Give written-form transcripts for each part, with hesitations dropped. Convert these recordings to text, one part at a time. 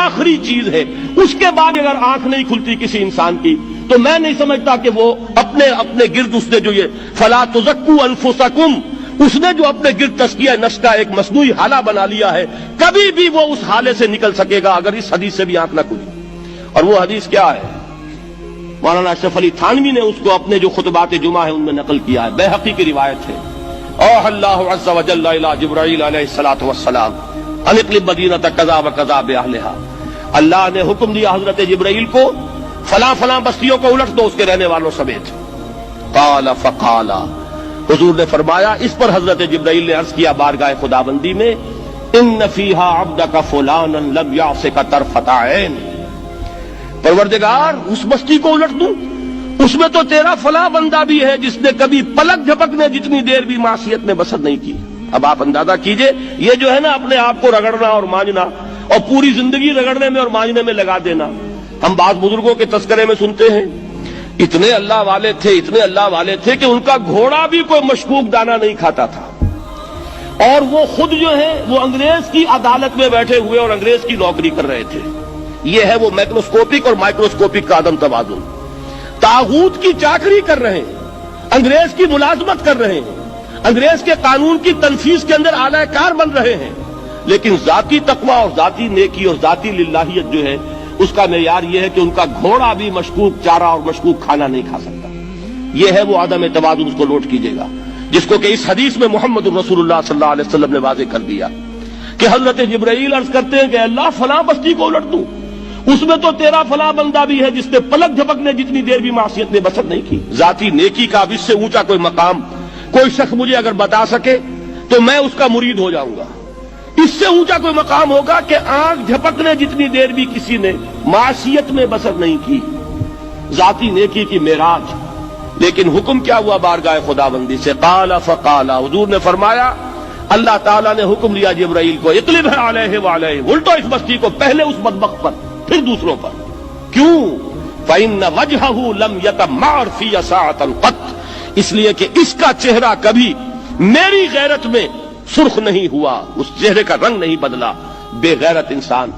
آخری چیز ہے، اس کے بعد اگر آنکھ نہیں کھلتی کسی انسان کی تو میں نہیں سمجھتا کہ وہ اپنے گرد اس نے جو یہ فلا تزکوا انفسکم، اس نے جو اپنے گرد تزکیہ نفس کا ایک مصنوعی حالہ بنا لیا ہے، کبھی بھی وہ اس حالے سے نکل سکے گا اگر اس حدیث سے بھی آنکھ نہ کھلی۔ اور وہ حدیث کیا ہے؟ مولانا اشرف علی تھانوی نے اس کو اپنے جو خطبات جمعہ ہیں ان میں نقل کیا ہے، بیہقی کی روایت ہے۔ اوحى اللہ عز وجل الى جبرائیل علیہ الصلوۃ والسلام ان اقلب مدینۃ کذا وکذا باہلھا، اللہ نے حکم دیا حضرت جبرائیل کو فلاں فلاں بستیوں کو الٹ دو اس کے رہنے والوں سمیت۔ قال فقال، حضور نے فرمایا، اس پر حضرت جبرائیل نے عرض کیا بارگاہ خداوندی میں، ان فیہا عبدک فلانا لم یعصک طرفۃ عین، پروردگار اس بستی کو الٹ دوں، اس میں تو تیرا فلاں بندہ بھی ہے جس نے کبھی پلک جھپکنے جتنی دیر بھی معصیت میں بسر نہیں کی۔ اب آپ اندازہ کیجئے، یہ جو ہے نا اپنے آپ کو رگڑنا اور مانجنا اور پوری زندگی رگڑنے میں اور مانجنے میں لگا دینا۔ ہم بعض بزرگوں کے تذکرے میں سنتے ہیں اتنے اللہ والے تھے کہ ان کا گھوڑا بھی کوئی مشکوک دانہ نہیں کھاتا تھا، اور وہ خود جو ہے وہ انگریز کی عدالت میں بیٹھے ہوئے اور انگریز کی نوکری کر رہے تھے۔ یہ ہے وہ میکروسکوپک اور مائکروسکوپک کا عدم توازن۔ طاغوت کی چاکری کر رہے ہیں، انگریز کی ملازمت کر رہے ہیں، انگریز کے قانون کی تنفیذ کے اندر اعلی کار بن رہے ہیں، لیکن ذاتی تقوی اور ذاتی نیکی اور ذاتی للہیت جو ہے اس کا معیار یہ ہے کہ ان کا گھوڑا بھی مشکوک چارہ اور مشکوک کھانا نہیں کھا سکتا۔ یہ ہے وہ عدم توازن، اس کو نوٹ کیجئے گا، جس کو کہ اس حدیث میں محمد رسول اللہ صلی اللہ علیہ وسلم نے واضح کر دیا کہ حضرت جبرائیل عرض کرتے ہیں کہ اللہ فلاں بستی کو الٹ دوں، اس میں تو تیرا فلاں بندہ بھی ہے جس نے پلک جھپکنے جتنی دیر بھی معصیت میں بسر نہیں کی۔ ذاتی نیکی کا اب اس سے اونچا کوئی مقام کوئی شخص مجھے اگر بتا سکے تو میں اس کا مرید ہو جاؤں گا۔ اس سے اونچا کوئی مقام ہوگا کہ آنکھ جھپکنے جتنی دیر بھی کسی نے معصیت میں بسر نہیں کی، ذاتی نیکی کی معراج۔ لیکن حکم کیا ہوا بارگاہ خداوندی سے؟ قال فقال، حضور نے فرمایا، اللہ تعالیٰ نے حکم دیا جبرائیل کو، اقلب علیہ وعلیہ، الٹو اس بستی کو، پہلے اس بدبخت پر پھر دوسروں پر۔ کیوں؟ فإن وجہہ لم یتمعر فی ساعۃ قط، اس لیے کہ اس کا چہرہ کبھی میری غیرت میں سرخ نہیں ہوا، اس چہرے کا رنگ نہیں بدلا۔ بے غیرت انسان،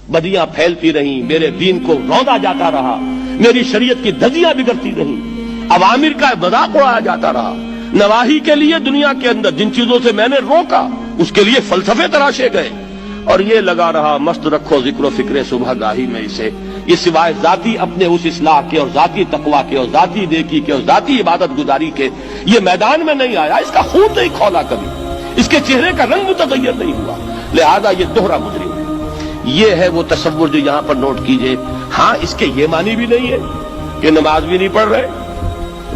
بدیاں پھیلتی رہیں، میرے دین کو روندا جاتا رہا، میری شریعت کی دھجیاں بگڑتی رہیں، عوامر کا مذاق اڑایا جاتا رہا، نواہی کے لیے دنیا کے اندر جن چیزوں سے میں نے روکا اس کے لیے فلسفے تراشے گئے، اور یہ لگا رہا مست رکھو ذکر و فکر صبح گاہی میں اسے، یہ سوائے ذاتی اپنے اس اصلاح کے اور ذاتی تقوی کے اور ذاتی نیکی کے اور ذاتی عبادت گزاری کے یہ میدان میں نہیں آیا، اس کا خون نہیں کھولا کبھی، اس کے چہرے کا رنگ متغیر نہیں ہوا، لہذا یہ دوہرا مجرم ہے۔ یہ ہے وہ تصور جو یہاں پر نوٹ کیجئے۔ ہاں، اس کے یہ معنی بھی نہیں ہے کہ نماز بھی نہیں پڑھ رہے،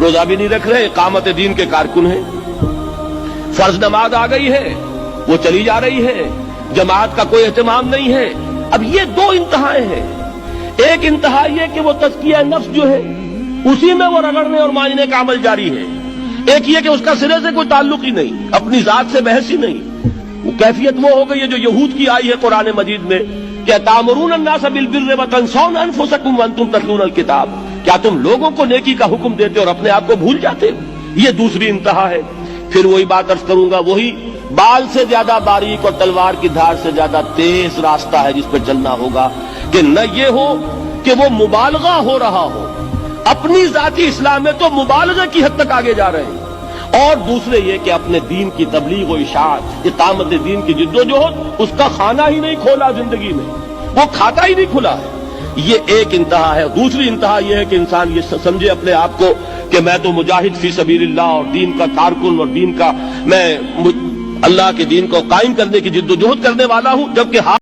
روزہ بھی نہیں رکھ رہے، اقامت دین کے کارکن ہیں، فرض نماز آ گئی ہے وہ چلی جا رہی ہے، جماعت کا کوئی اہتمام نہیں ہے۔ اب یہ دو انتہائیں ہیں، ایک انتہا یہ کہ وہ تزکیہ نفس جو ہے اسی میں وہ رگڑنے اور مانجنے کا عمل جاری ہے، ایک یہ کہ اس کا سرے سے کوئی تعلق ہی نہیں، اپنی ذات سے بحث ہی نہیں۔ وہ کیفیت وہ ہو گئی ہے جو یہود کی آئی ہے قرآن مجید میں کہ تامرون الناس بالبر وتنسون انفسکم وانتم تتلون الکتاب، کیا تم لوگوں کو نیکی کا حکم دیتے اور اپنے آپ کو بھول جاتے ہو؟ یہ دوسری انتہا ہے۔ پھر وہی بات عرض کروں گا، وہی بال سے زیادہ باریک اور تلوار کی دھار سے زیادہ تیز راستہ ہے جس پہ چلنا ہوگا کہ نہ یہ ہو کہ وہ مبالغہ ہو رہا ہو، اپنی ذاتی اصلاح میں تو مبالغہ کی حد تک آگے جا رہے ہیں، اور دوسرے یہ کہ اپنے دین کی تبلیغ و اشاعت، اقامت دین کی جد و جہد، اس کا کھانا ہی نہیں کھولا زندگی میں، وہ کھاتا ہی نہیں کھلا ہے۔ یہ ایک انتہا ہے۔ دوسری انتہا یہ ہے کہ انسان یہ سمجھے اپنے آپ کو کہ میں تو مجاہد فی سبیل اللہ اور دین کا کارکن اور دین کا میں اللہ کے دین کو قائم کرنے کی جد و جہد کرنے والا ہوں، جبکہ